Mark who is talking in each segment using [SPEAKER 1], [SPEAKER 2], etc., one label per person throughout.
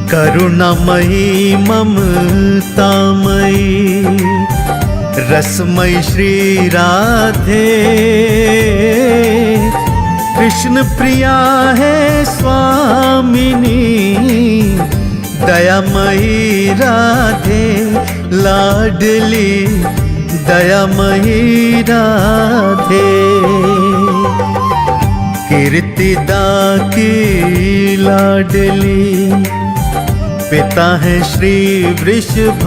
[SPEAKER 1] करुणामयी ममतामयी रसमयी श्री राधे, कृष्ण प्रिया है स्वामिनी, दयामयी राधे लाडली, दयामयी राधे। कीर्तिदा की लाडली, पिता है श्री वृषभान,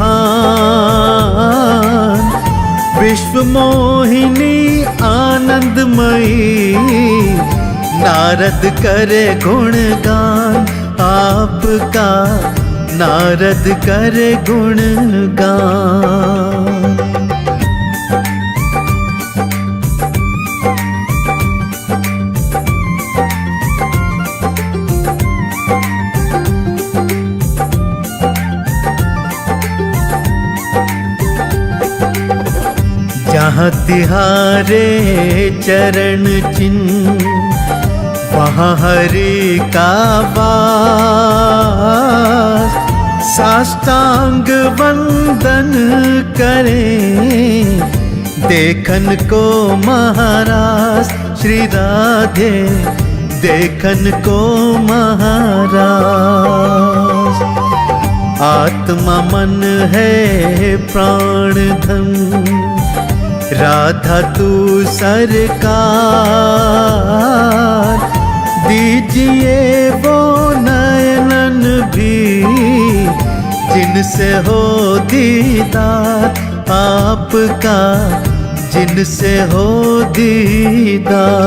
[SPEAKER 1] विश्व मोहिनी आनंदमयी, नारद करे गुणगान आपका, नारद करे गुणगान। जहाँ तिहारे चरण चिन्ह, वहाँ हरि का वास, साष्टांग वंदन करें, देखन को महाराज श्री राधे, देखन को महाराज। आत्मा मन है प्राण धन, राधा तू सरकार, दीजिए वो नयनन भी, जिनसे हो दीदार आपका, जिनसे हो दीदार।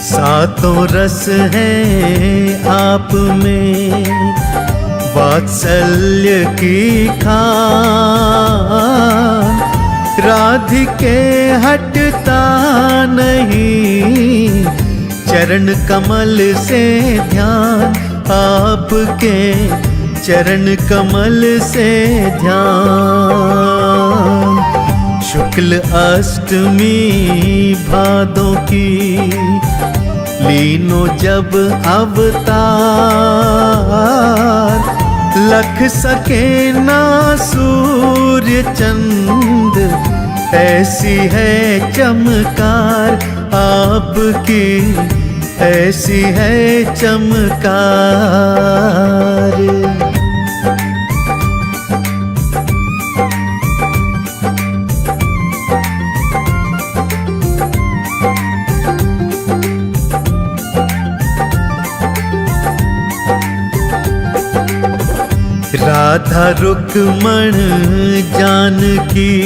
[SPEAKER 1] सातों रस हैं आप में, वात्सल्य की खान, राधिके हटता नहीं, चरण कमल से ध्यान आपके, चरण कमल से ध्यान। शुक्ल अष्टमी भादों की, लीनो जब अवतार, लख सके ना सूर्य चंद, ऐसी है चमकार आपकी, ऐसी है चमकार। राधा रुक्मण जानकी,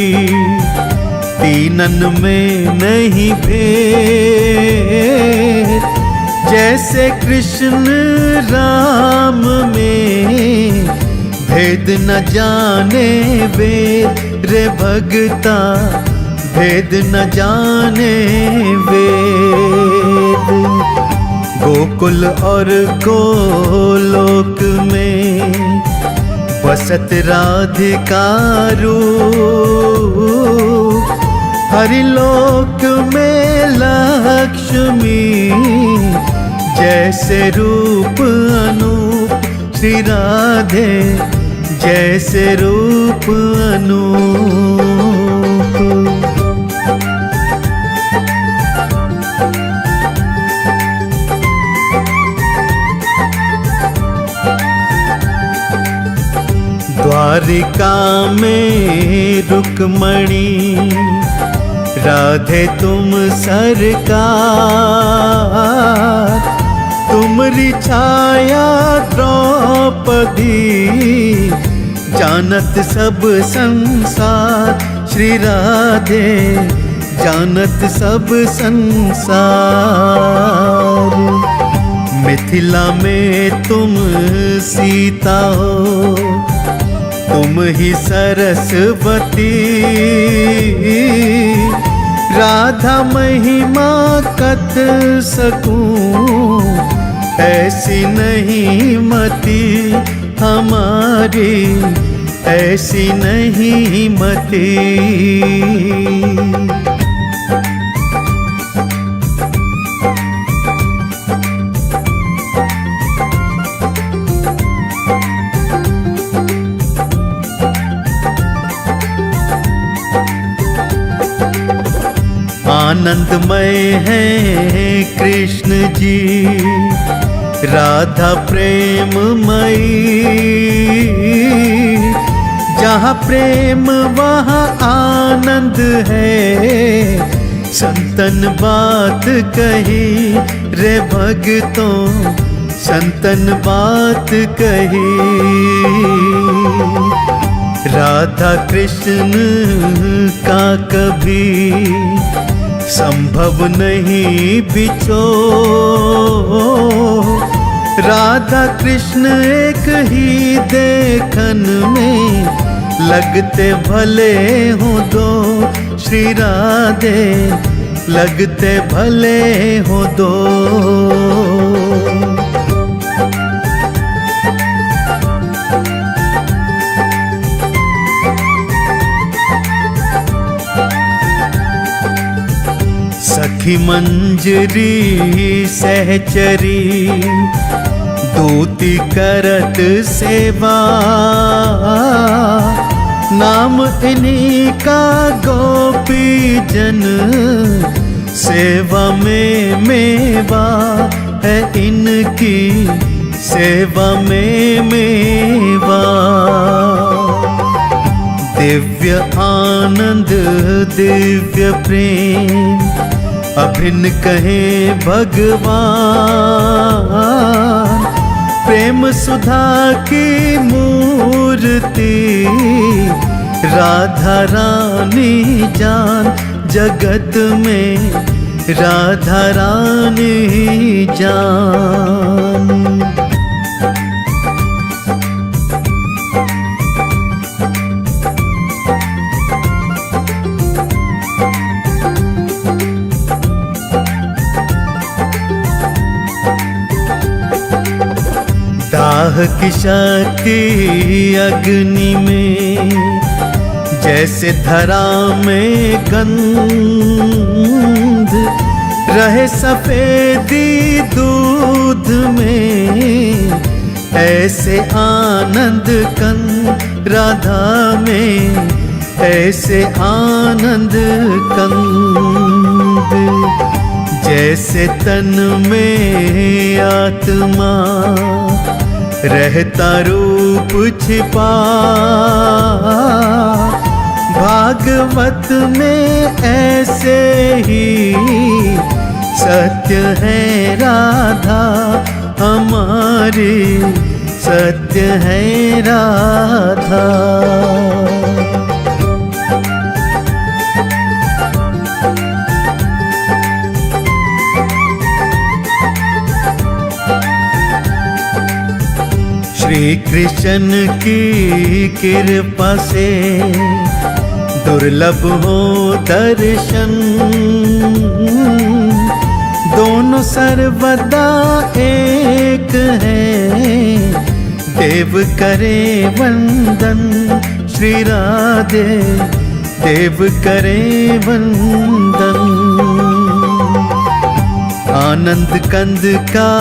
[SPEAKER 1] तीनन में नहीं भेद, जैसे कृष्ण राम में भेद न जाने वेद, रे भगता भेद न जाने वेद। गोकुल और गोलोक में बसत राधिका रूप, हरिलोक में लक्ष्मी, जैसे रूप अनूप श्री राधे, जैसे रूप अनूप। द्वारिका में रुक्मणी, राधे तुम सरकार, तुमरी छाया द्रौपदी, जानत सब संसार श्री राधे, जानत सब संसार। मिथिला में तुम सीता हो, तुम ही सरस्वती, राधा महिमा कत सकूं, ऐसी नहीं मति हमारी, ऐसी नहीं मति। आनंदमय है कृष्ण जी, राधा प्रेममयी। जहाँ प्रेम वहाँ आनंद है, संतन बात कही रे भक्तों, संतन बात कही। राधा कृष्ण का कभी संभव नहीं बिछो, राधा कृष्ण एक ही देखन में लगते भले हो दो, श्री राधे लगते भले हो दो। सखी मंजरी सहचरी, दूती करत सेवा। नाम इन्हीं का गोपी जन, सेवा में मेवा है इनकी, सेवा में मेवा। दिव्य आनंद दिव्य प्रेम, अभिन्न कहे भगवान। प्रेम सुधा की मूर्ति, राधा रानी जान, जगत में राधा रानी जान। दाह की शक्ति अग्नि में, जैसे धरा में गंध। रहे सफेदी दूध में, ऐसे आनंद कंद राधा में, ऐसे आनंद कंद। जैसे तन में आत्मा रहता रूप छिपा, भागवत में ऐसे ही सत्य है राधा हमारी, सत्य है राधा। श्री कृष्ण की कृपा से दुर्लभ हो दर्शन, दोनों सर्वदा एक हैं। देव करे वंदन श्री राधे, देव करे वंदन। आनंद कंद का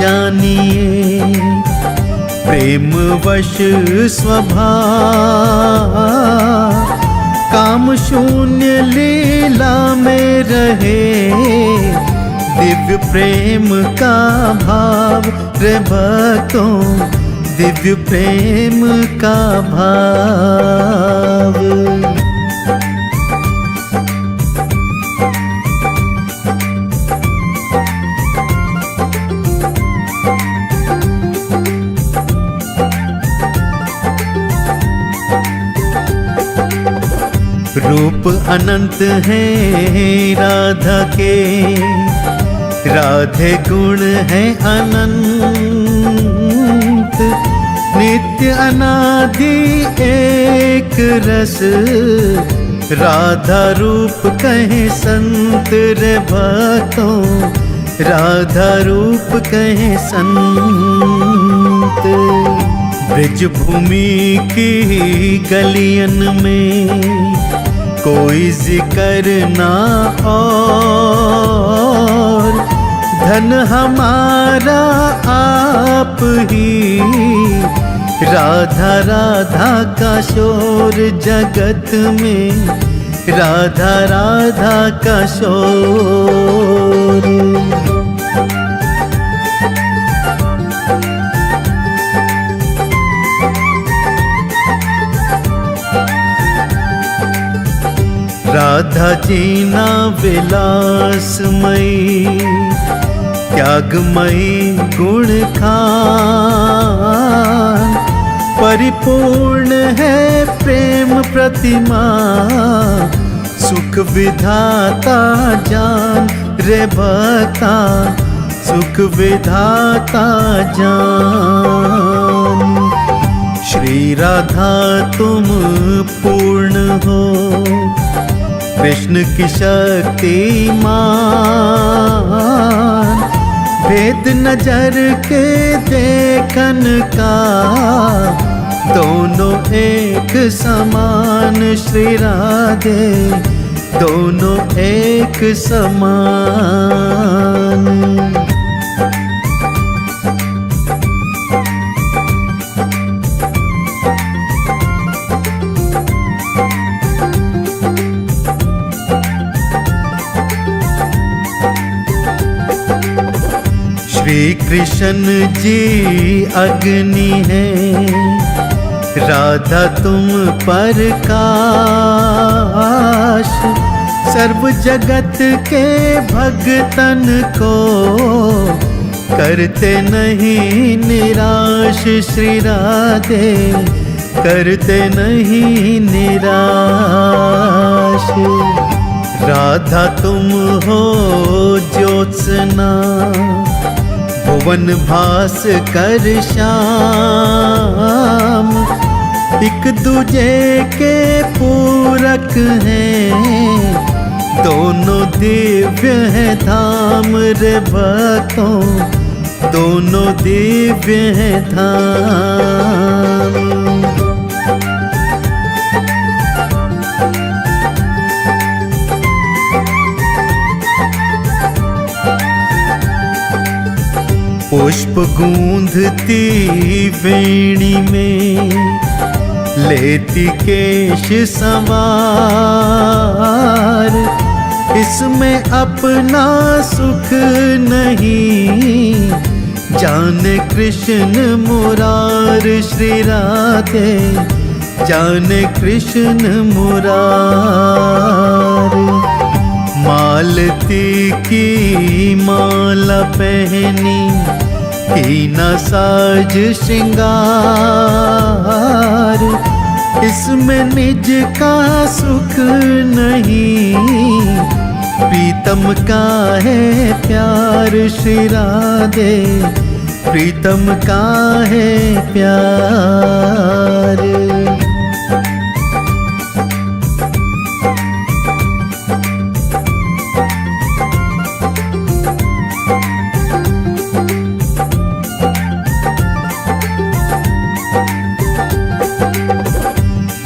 [SPEAKER 1] जानिए, प्रेम वश स्वभाव। काम शून्य लीला में रहे, दिव्य प्रेम का भाव रे भक्तों, दिव्य प्रेम का भाव। रूप अनंत है राधा के, राधे गुण है अनंत। नित्य अनादि एक रस, राधा रूप कहे संत रे भक्तों, राधा रूप कहे संत। ब्रिज भूमि की गलियन में कोई जिक्र ना और, धन हमारा आप ही। राधा राधा का शोर जगत में, राधा राधा का शोर। राधा जीना विलासमयी, त्यागमयी गुण खान, परिपूर्ण है प्रेम प्रतिमा, सुख विधाता जान रे भक्ता, सुख विधाता जान। श्री राधा तुम पूर्ण हो, कृष्ण की शक्ति मान, भेद नजर के देखन का, दोनों एक समान श्री राधे, दोनों एक समान। श्री कृष्ण जी अग्नि है, राधा तुम प्रकाश, सर्व जगत के भगतन को करते नहीं निराश श्री राधे, करते नहीं निराश। राधा तुम हो ज्योत्सना, भुवन भास कर श्याम, एक दूजे के पूरक हैं, दोनों दिव्य हैं धाम रे भक्तों, दोनों दिव्य हैं धाम। पुष्प गूंधती वेणी में, लेती केश संवार, इसमें अपना सुख नहीं, जाने कृष्ण मुरार श्री राधे, जाने कृष्ण मुरार। मालती की माला पहनी, की न साज श्रृंगार, इसमें निज का सुख नहीं, प्रीतम का है प्यार श्री राधे, प्रीतम का है प्यार।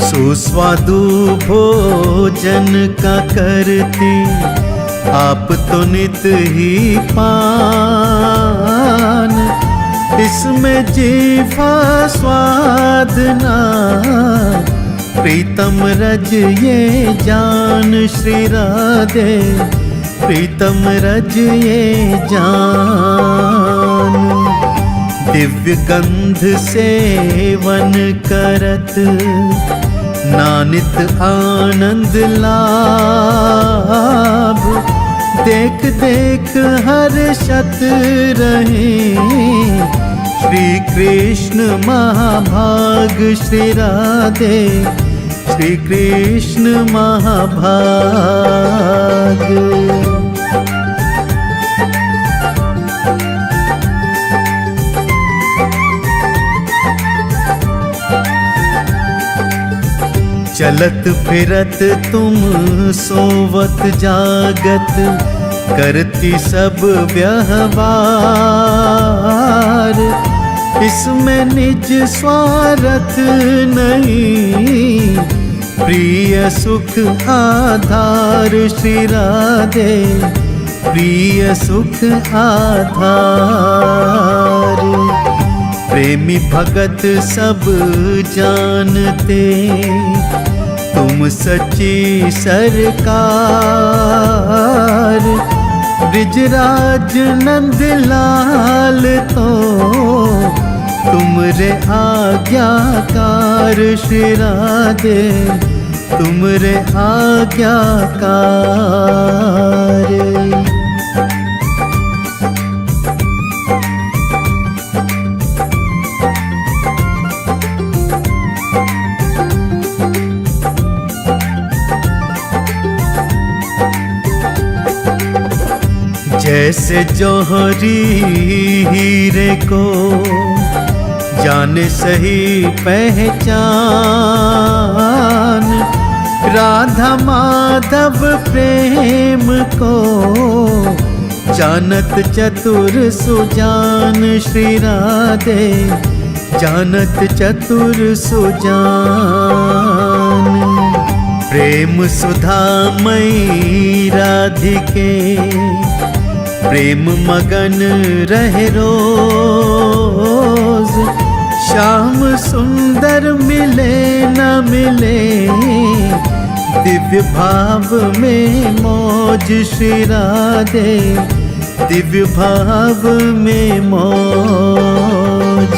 [SPEAKER 1] सुस्वादु भोजन का करती, आप तो नित ही पान, इसमें जीवा स्वादना, प्रीतम रज ये जान श्री राधे, प्रीतम रज ये जान। दिव्य गंध सेवन करत, नानित आनंद लाभ, देख देख हर्षत रहे, श्री कृष्ण महाभाग श्री राधे, श्री कृष्ण महाभाग। चलत फिरत तुम सोवत जागत, करती सब व्यवहार, इसमें निज स्वार्थ नहीं, प्रिय सुख आधार श्री राधे, प्रिय सुख आधार। प्रेमी भगत सब जानते, तुम सच्ची सरकार। ब्रिजराज नंद लाल तो तुमरे आज्ञाकार श्री राधे, तुमरे आज्ञाकार। जैसे जौहरी हीरे को जाने सही पहचान, राधा माधव प्रेम को जानत चतुर सुजान श्री राधे, जानत चतुर सुजान। प्रेम सुधा मई राधिके, प्रेम मगन रहे रोज। श्याम सुंदर मिले न मिले, दिव्य भाव में मौज श्री राधे, दिव्य भाव में मौज।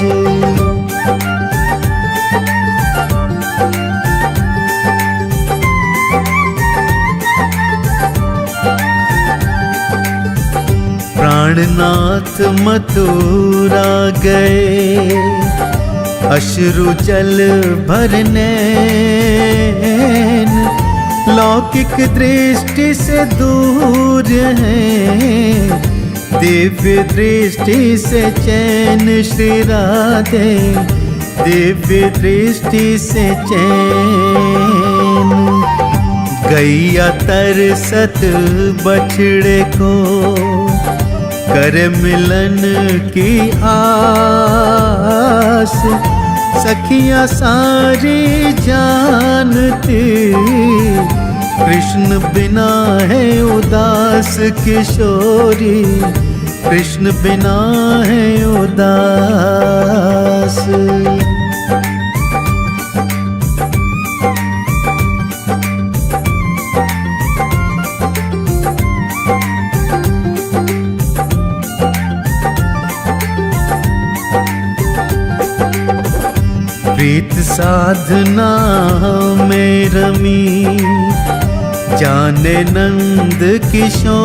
[SPEAKER 1] प्राणनाथ मथुरा गए, अश्रु जल भरने। लौकिक दृष्टि से दूर हैं, दिव्य दृष्टि से चैन श्री राधे, दिव्य दृष्टि से चैन। गैया तरसत बछड़े को, कर मिलन की आस। सखियां सारी जानती, कृष्ण बिना है उदास किशोरी, कृष्ण बिना है उदास। प्रीत साधना में रमी, जाने नंद किशोर।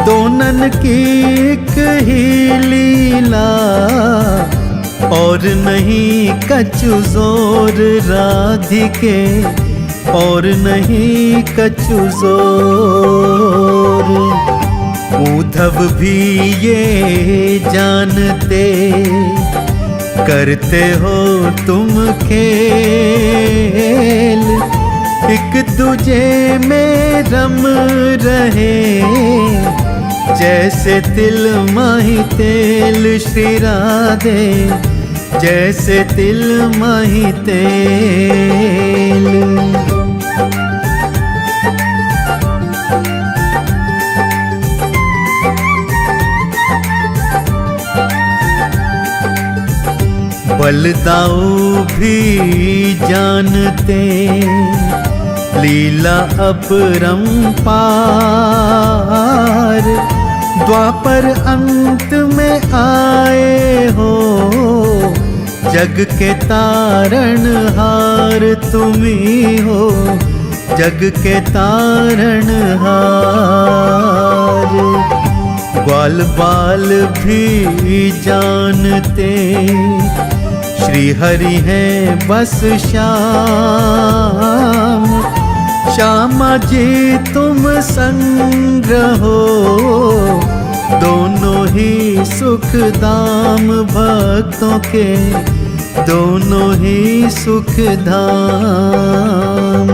[SPEAKER 1] दोनन की एक ही लीला, और नहीं कछु जोर राधिके, और नहीं कछु जोर। उद्धव भी ये जानते, करते हो तुम खेल। एक दूजे में रम रहे, जैसे तिल माही तेल श्री राधे, जैसे तिल माही तेल। बलदाऊ भी जानते, लीला अपरंपार। द्वापर अंत में आए हो, जग के तारणहार तुम्ही हो, जग के तारणहार। ग्वाल बाल भी जानते, श्री हरि हैं बस श्याम। श्यामा जी तुम संग रहो, दोनों ही सुख धाम भक्तों के, दोनों ही सुख धाम।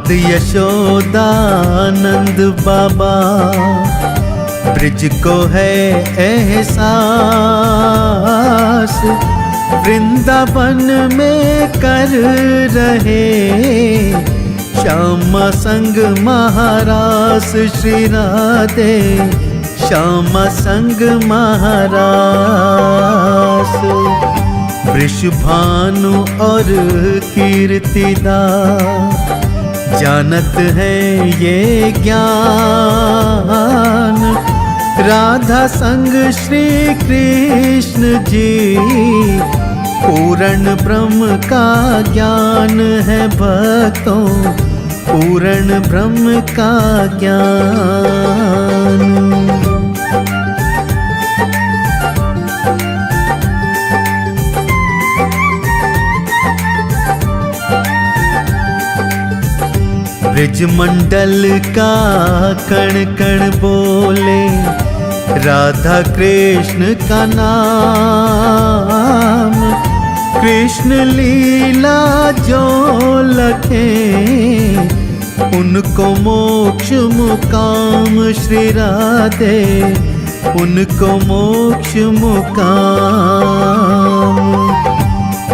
[SPEAKER 1] नंद यशोदा नंद बाबा ब्रिज को है एहसास, वृंदावन में कर रहे श्यामा संग महारास। श्री राधे श्यामा संग महारास। वृषभानु और कीर्तिदा जानत है ये ज्ञान, राधा संग श्री कृष्ण जी पूर्ण ब्रह्म का ज्ञान है भक्तों, पूर्ण ब्रह्म का ज्ञान। ब्रज मंडल का कण कण बोले राधा कृष्ण का नाम, कृष्ण लीला जो लखे उनको मोक्ष मुकाम। श्री राधे उनको मोक्ष मुकाम।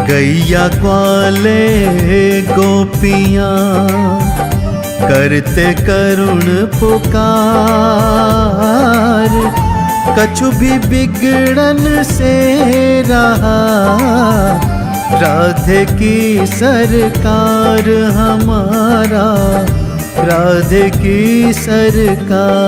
[SPEAKER 1] गैया ग्वाले गोपियाँ करते करुण पुकार, कछु भी बिगड़न से रहा राधे की सरकार हमारा, राधे की सरकार।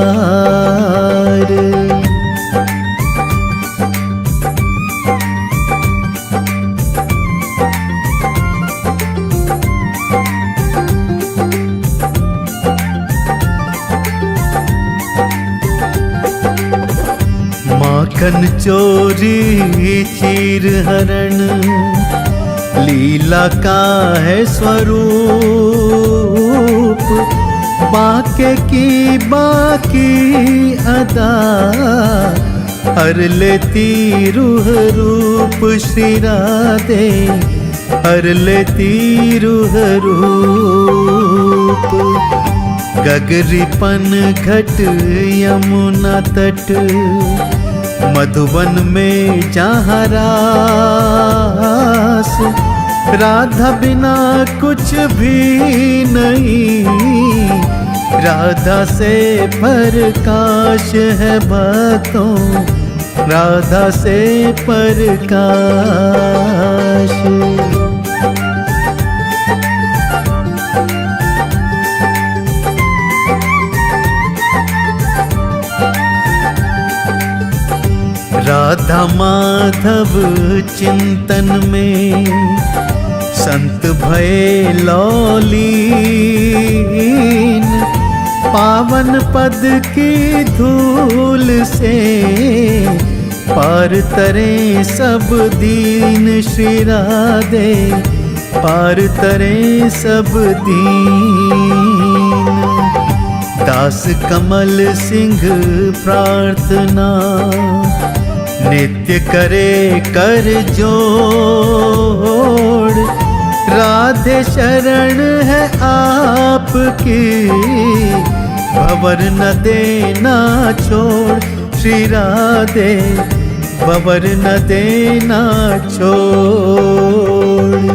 [SPEAKER 1] माखन चोरी चीर हरण लीला का है स्वरूप, बाके की बाकी अदा हर लेती रूह रूप। श्री राधे हर लेती रूह रूप। गगरीपन घट यमुना तट मधुवन में जहाँ रास, राधा बिना कुछ भी नहीं, राधा से प्रकाश है भक्तों, राधा से प्रकाश। राधा माधव चिंतन में संत भये लौलीन, पावन पद की धूल से पार तरे सब दीन। श्री राधे पार तरे सब दीन। दास कमल सिंह प्रार्थना नित्य करे कर जोड़, राधे शरण है आपकी भंवर न देना छोड़। श्री राधे भंवर न देना छोड़।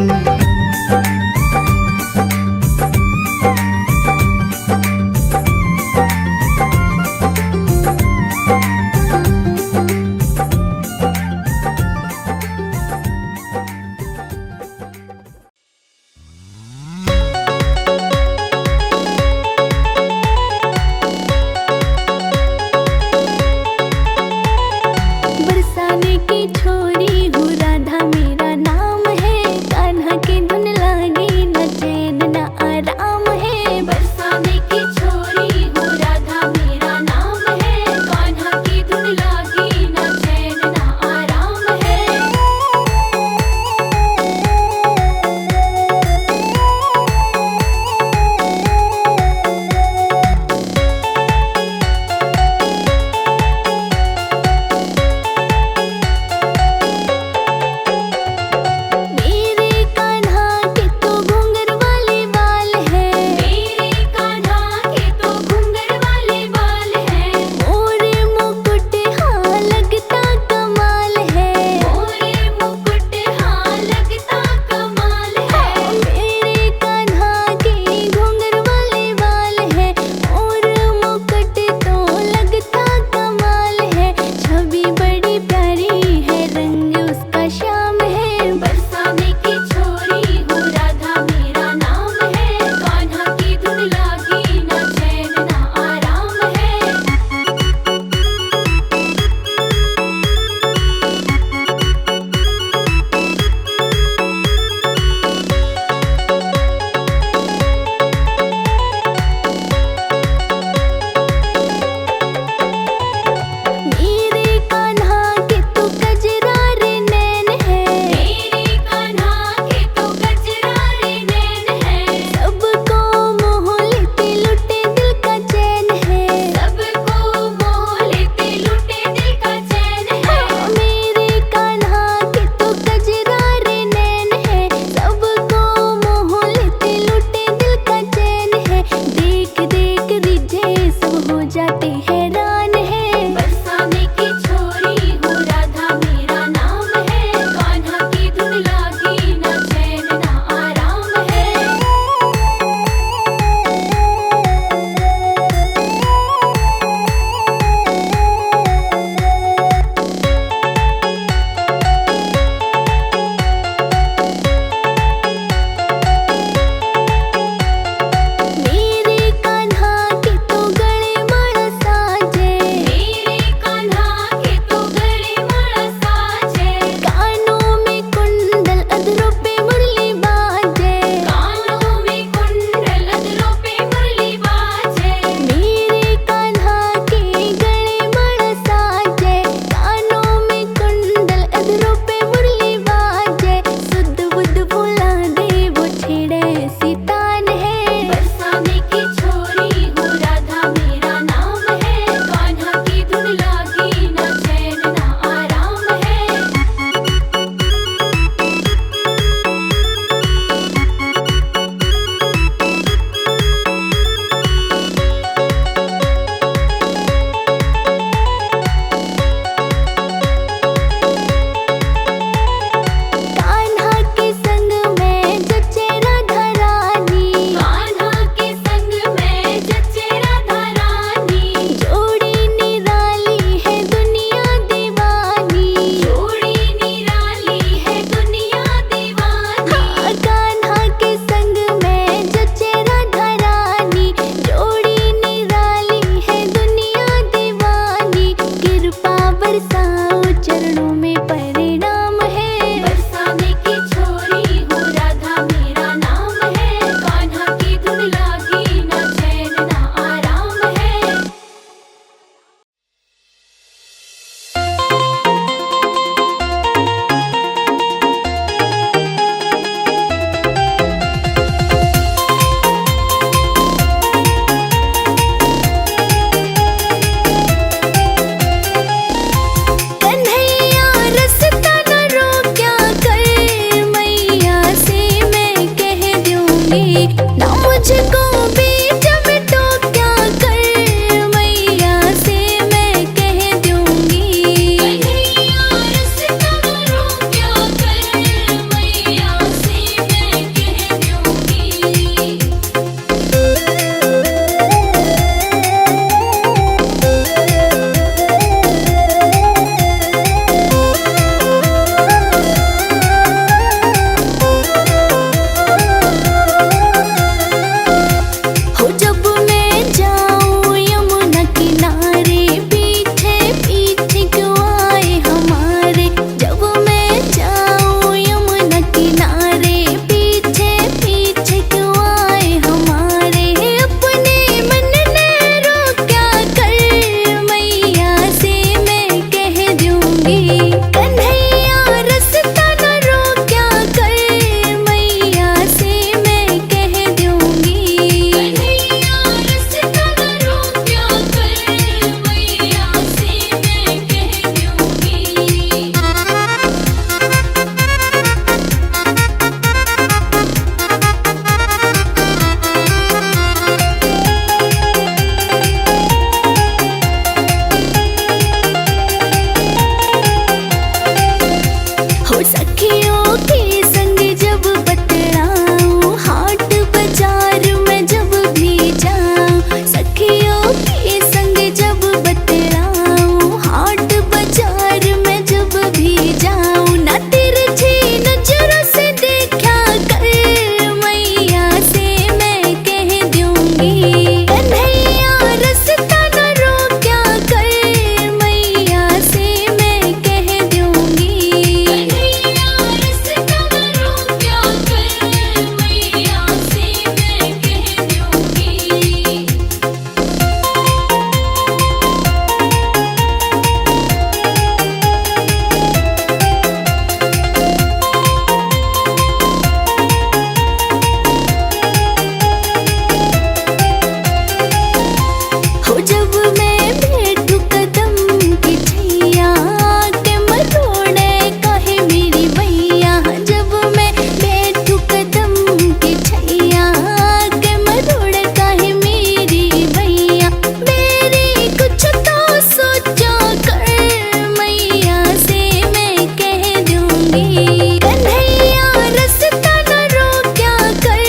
[SPEAKER 2] दूंगी। कन्हैया रास्ता न रोक्या कर,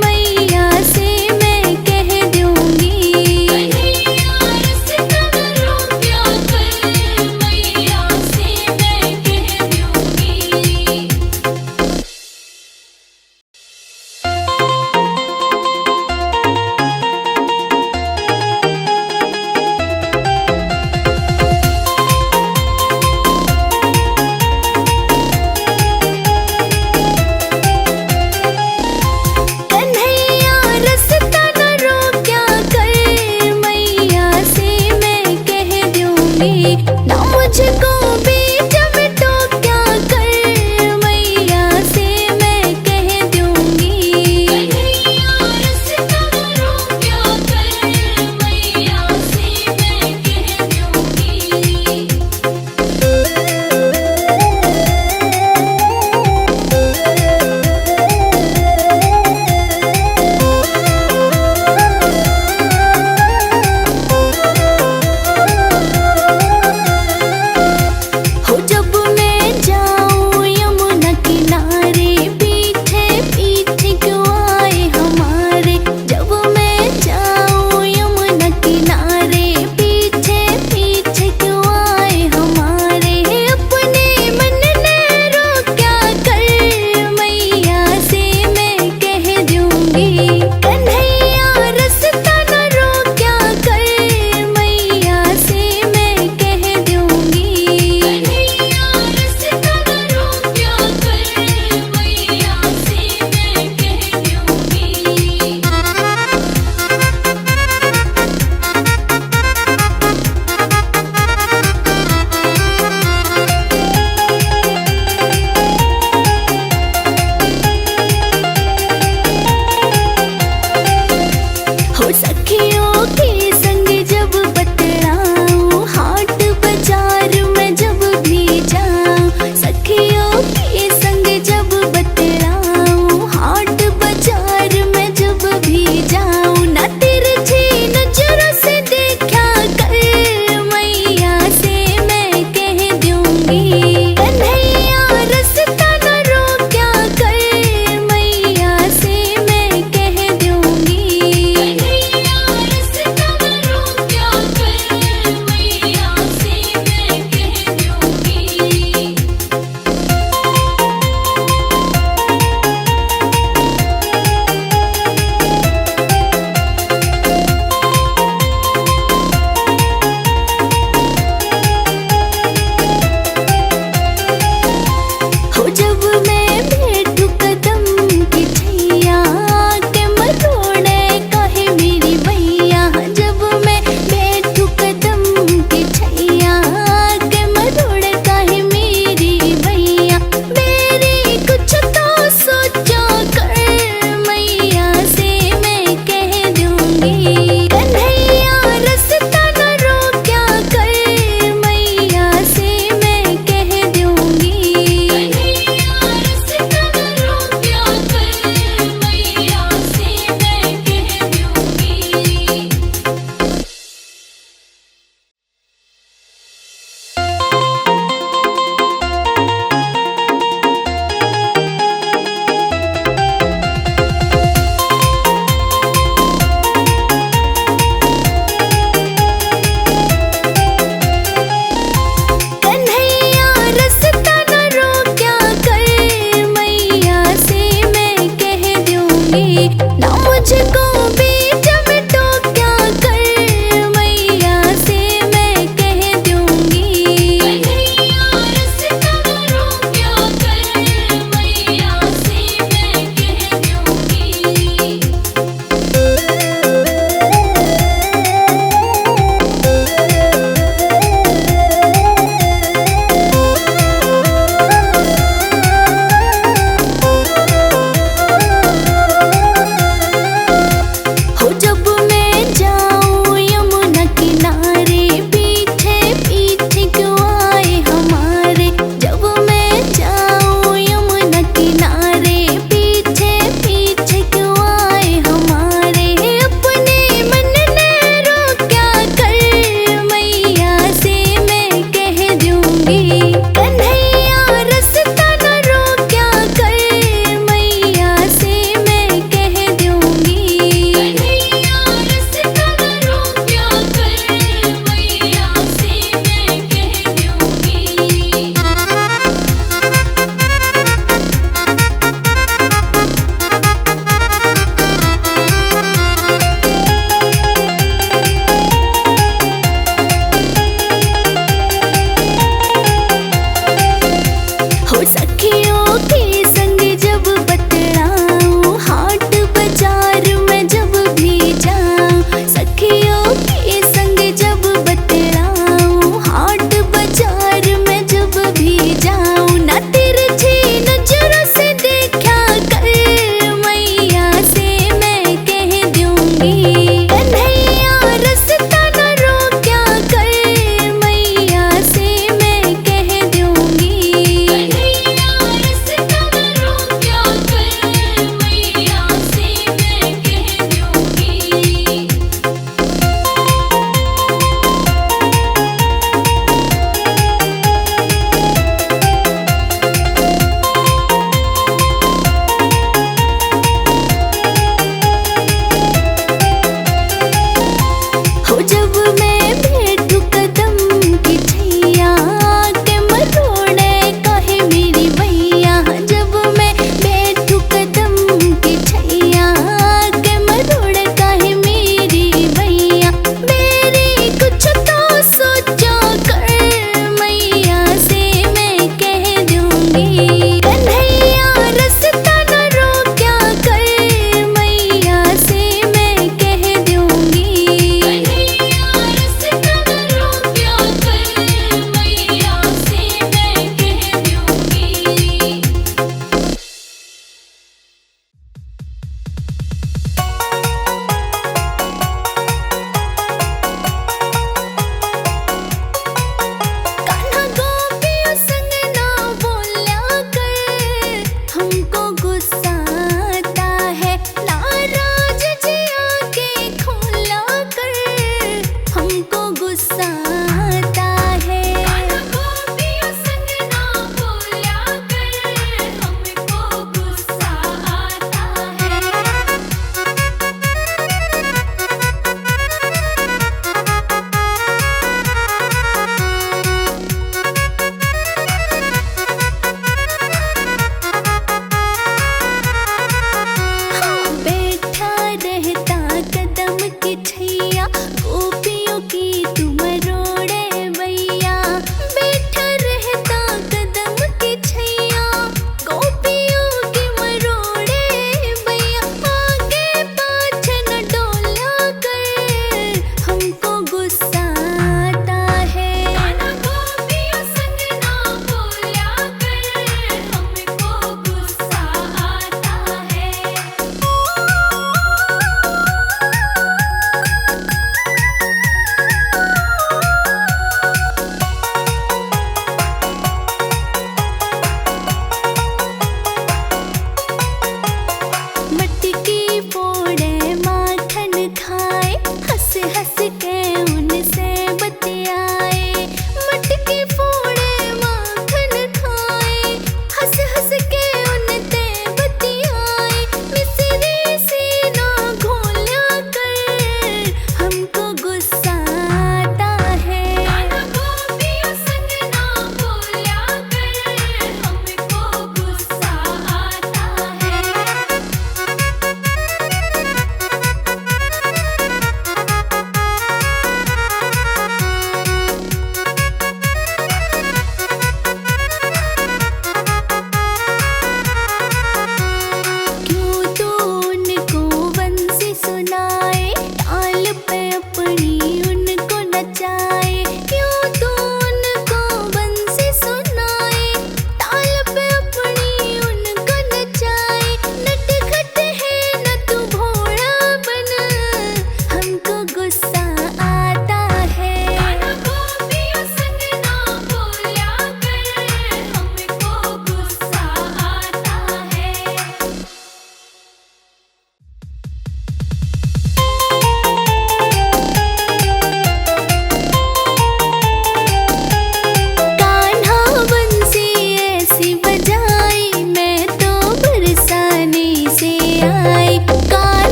[SPEAKER 2] मैया से मैं कह दूंगी। कन्हैया रास्ता न रोक्या कर, मैया से मैं कह दूंगी।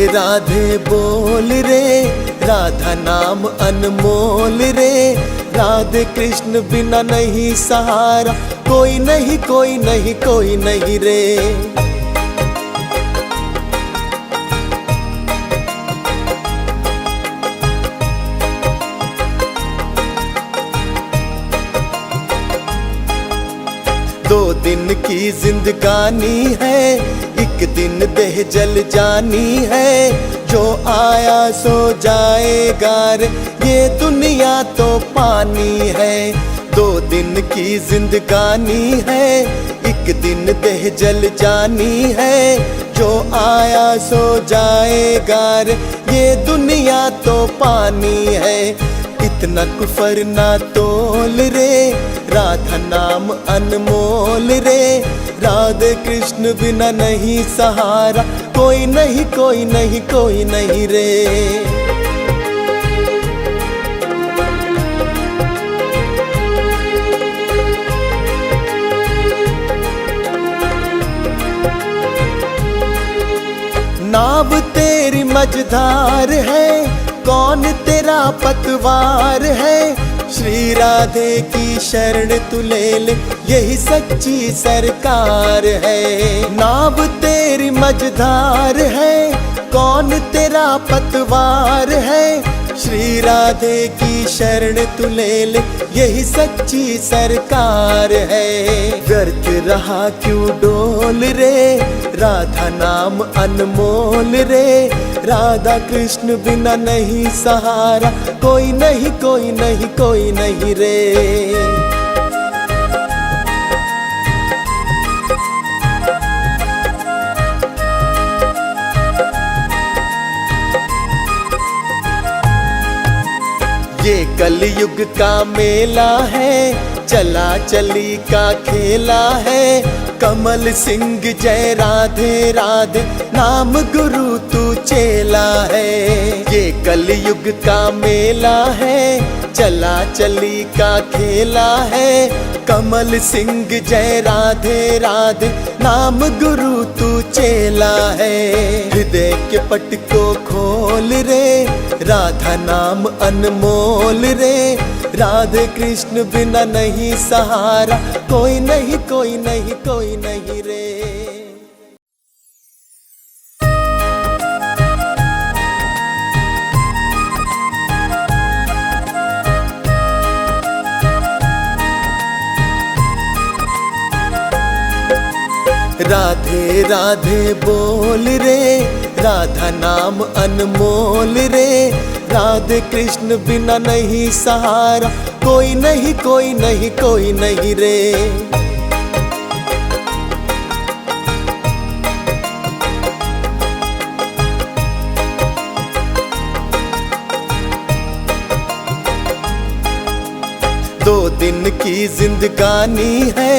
[SPEAKER 1] राधे बोल रे, राधा नाम अनमोल रे। राधे कृष्ण बिना नहीं सहारा, कोई नहीं कोई नहीं कोई नहीं रे। दो दिन की जिंदगानी है, एक दिन देह जल जानी है। जो आया सो जाएगा रे, ये दुनिया तो पानी है। दो दिन की जिंदगानी है, एक दिन देह जल जानी है। जो आया सो जाएगा रे, ये दुनिया तो पानी है। इतना कुफर ना तोल रे, राधा नाम अनमोल रे। राधे कृष्ण बिना नहीं सहारा, कोई नहीं कोई नहीं कोई नहीं रे। नाव तेरी मझधार है, कौन तेरा पतवार है। श्री राधे की शरण तू ले ले, यही सच्ची सरकार है। नाव तेरी मझधार है, कौन तेरा पतवार है। श्री राधे की शरण तू ले ले, यही सच्ची सरकार है। व्यर्थ रहा क्यों डोल रे, राधा नाम अनमोल रे। राधा कृष्ण बिना नहीं सहारा, कोई नहीं कोई नहीं कोई नहीं रे। ये कलयुग का मेला है, चला चली का खेला है। कमल सिंह जय राधे राधे, नाम गुरु तू चेला है। ये कलयुग का मेला है, चला चली का खेला है। कमल सिंह जय राधे राधे, नाम गुरु तू चेला है। हृदय के पट को खोल रे, राधा नाम अनमोल रे। राधे कृष्ण बिना नहीं सहारा, कोई नहीं कोई नहीं कोई नहीं रे। राधे राधे बोल रे, राधा नाम अनमोल रे। राधे कृष्ण बिना नहीं सहारा, कोई नहीं कोई नहीं कोई नहीं रे। दो दिन की जिंदगानी है,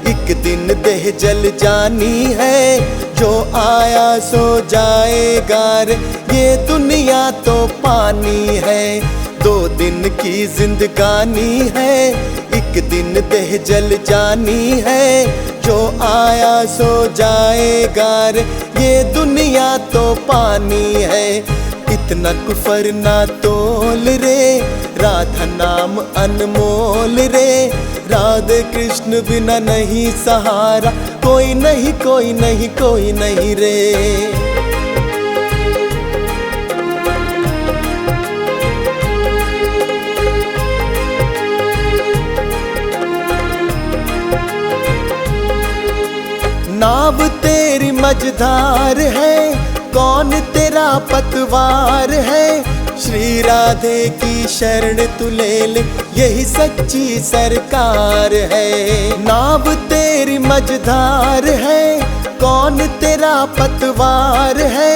[SPEAKER 1] एक दिन देह जल जानी है। जो आया सो जाएगा रे, ये दुनिया तो पानी है। दो दिन की जिंदगानी है, एक दिन देह जल जानी है। जो आया सो जाएगा रे, ये दुनिया तो पानी है। इतना कुफर ना तोल रे, राधा नाम अनमोल रे। राधे कृष्ण बिना नहीं सहारा, कोई नहीं कोई नहीं कोई नहीं रे। नाव तेरी मझधार है, कौन तेरा पतवार है। श्री राधे की शरण तू ले ले, यही सच्ची सरकार है। नाव तेरी मझधार है, कौन तेरा पतवार है।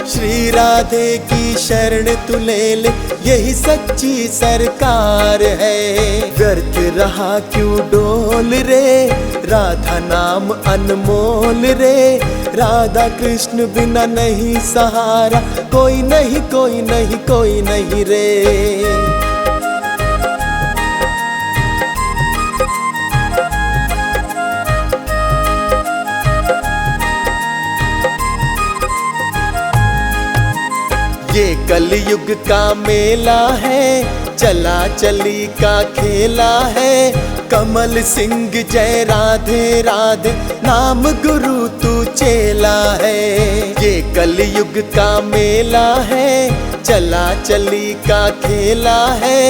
[SPEAKER 1] श्री राधे की शरण तू ले ले, यही सच्ची सरकार है। व्यर्थ रहा क्यों डोल रे, राधा नाम अनमोल रे। राधा कृष्ण बिना नहीं सहारा, कोई नहीं कोई नहीं कोई नहीं रे। कलयुग का मेला है, चला चली का खेला है। कमल सिंह जय राधे राधे, नाम गुरु तू चेला है। ये कलयुग का मेला है, चला चली का खेला है।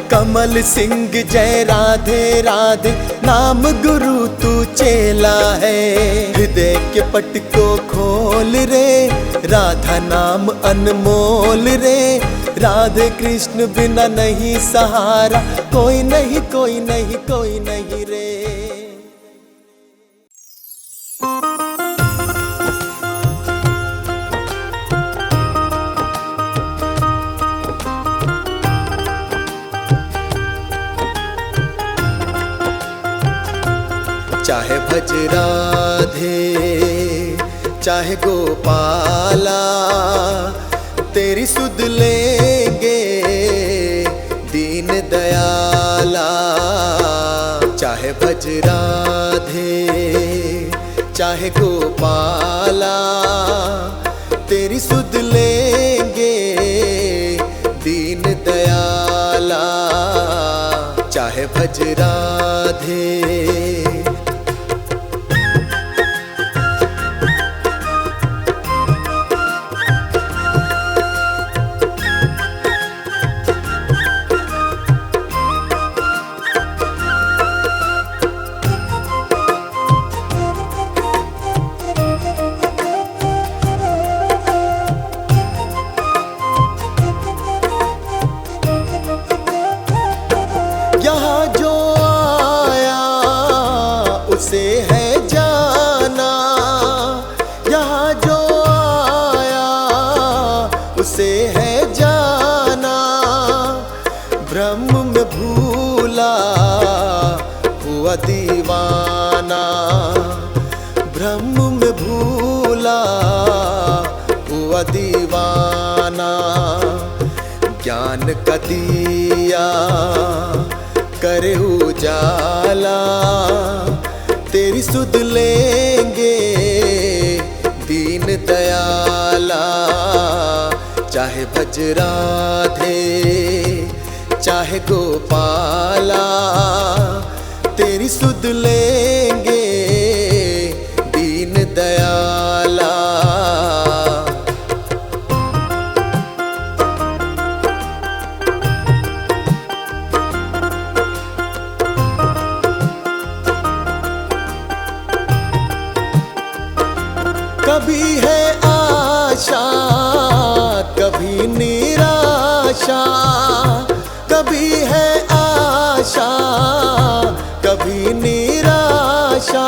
[SPEAKER 1] कमल सिंह जय राधे राधे, नाम गुरु तू चेला है। हृदय के पट को खोल रे, राधा नाम अनमोल रे। राधे कृष्ण बिना नहीं सहारा, कोई नहीं कोई नहीं कोई नहीं रे। चाहे भज राधे चाहे गोपाला, तेरी सुध लेंगे दीन दयाला। चाहे भज राधे चाहे गोपाला, तेरी सुध लेंगे दीन दयाला। चाहे भज राधे। यहाँ जो आया उसे है जाना, यहाँ जो आया उसे है जाना। ब्रह्म में भूला हुआ दीवाना, ब्रह्म में भूला हुआ दीवाना। ज्ञान का दिया करे उजाला, तेरी सुध लेंगे दीन दयाला। चाहे भज राधे चाहे गोपाला, तेरी सुध लेंगे दीन दयाला। कभी है आशा कभी निराशा, कभी है आशा कभी निराशा।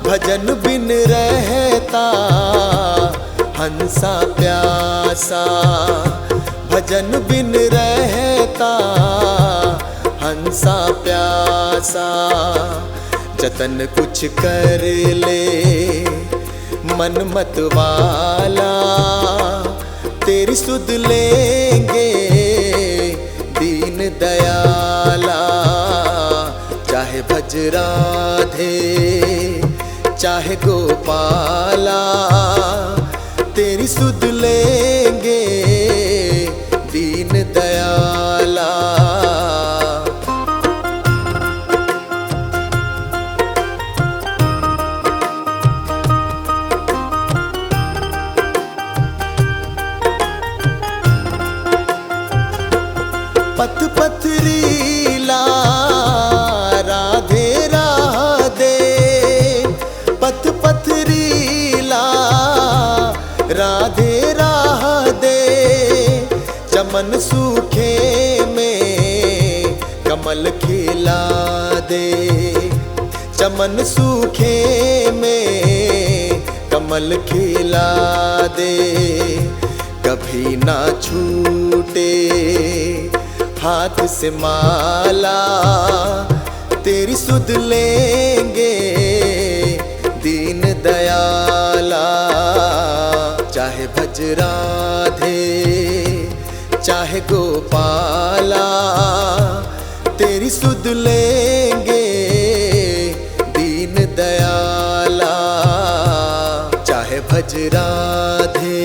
[SPEAKER 1] भजन बिन रहता हंसा प्यासा, भजन बिन रहता हंसा प्यासा। जतन कुछ कर ले मन मत वाला, तेरी सुध लेंगे दीन दयाला। चाहे भज राधे चाहे गोपाला, तेरी सुध लेंगे दीन दयाला। पथ पथरीला राधे राधे, पथ पथरीला राधे राधे। चमन सूखे में कमल खिला दे, चमन सूखे में कमल खिला दे। कभी ना छूटे हाथ से माला, तेरी सुध लेंगे दीन दयाला। चाहे भज राधे चाहे गोपाला, तेरी सुध लेंगे दीन दयाला। चाहे भज राधे